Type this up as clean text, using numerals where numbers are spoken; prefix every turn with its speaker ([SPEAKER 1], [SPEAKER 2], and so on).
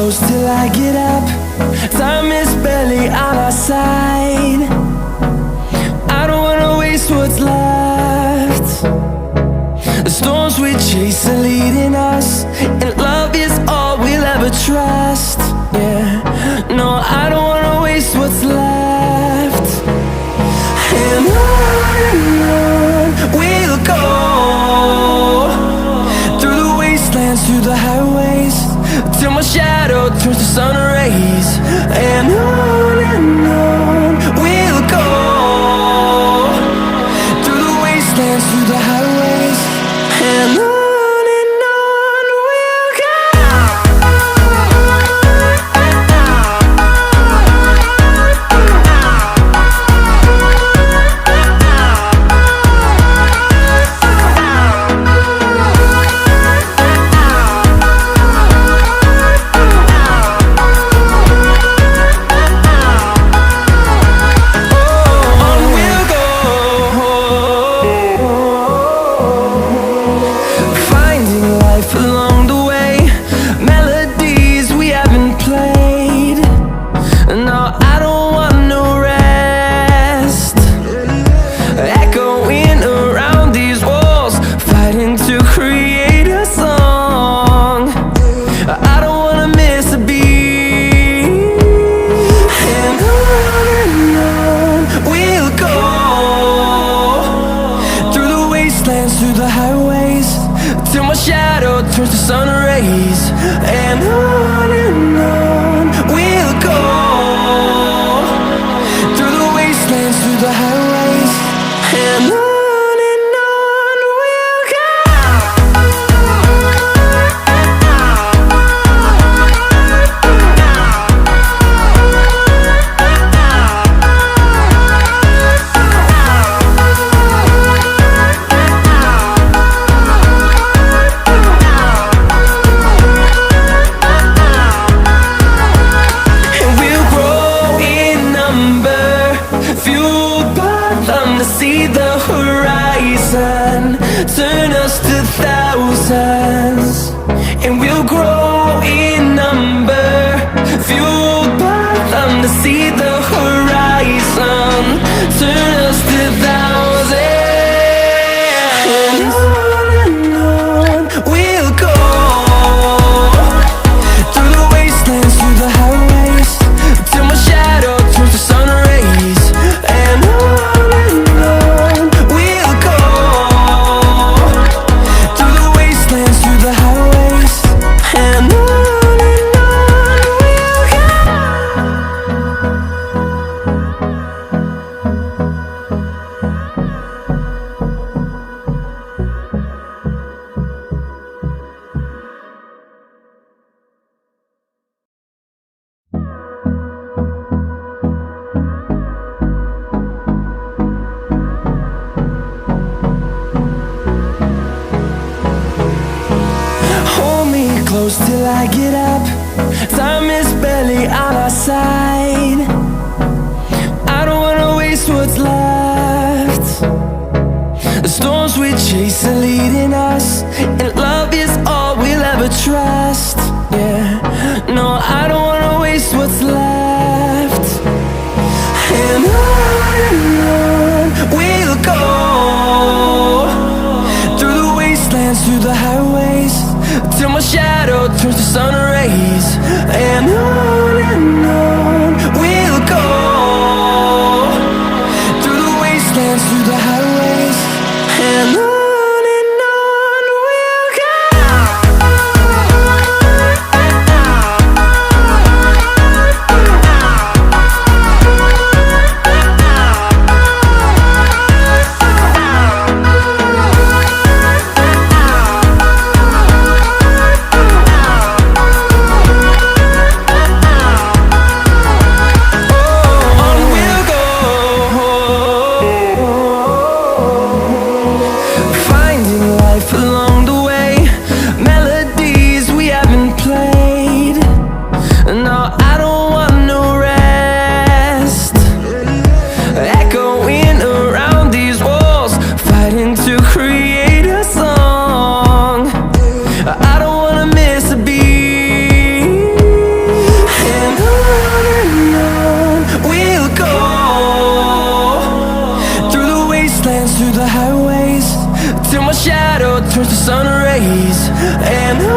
[SPEAKER 1] close till I get up. Time is barely on our side. I don't wanna waste what's left. The storms we chase are leading us, and love is all we'll ever trust. Yeah, no, I don't wanna waste what's left. And on we'll go, through the wastelands, through the highways, till my shadow turns to sun rays. And on we'll go, through the wastelands, through the highways, and on we'll go. Through the highways, till my shadow turns to sun rays. And on we'll go, through the wastelands, through the highways, and on we'll go. See the horizon, turn us to thousands, and we'll grow in number, fueled by them. To see the horizon, turn us to thousands, and on we'll go, through the wastelands, through the highways, till my shadow turns to sun rays. And close till I get up. Time is barely on our side. I don't wanna waste what's left. The storms we chase are leading us, and love is all we'll ever trust. Yeah, no, I don't wanna waste what's left. And on we'll go, through the wastelands, through the highways, till my shadow turns to sun rays. And on we'll go, through the wastelands, through the highways, and on till my shadow turns to sun rays. And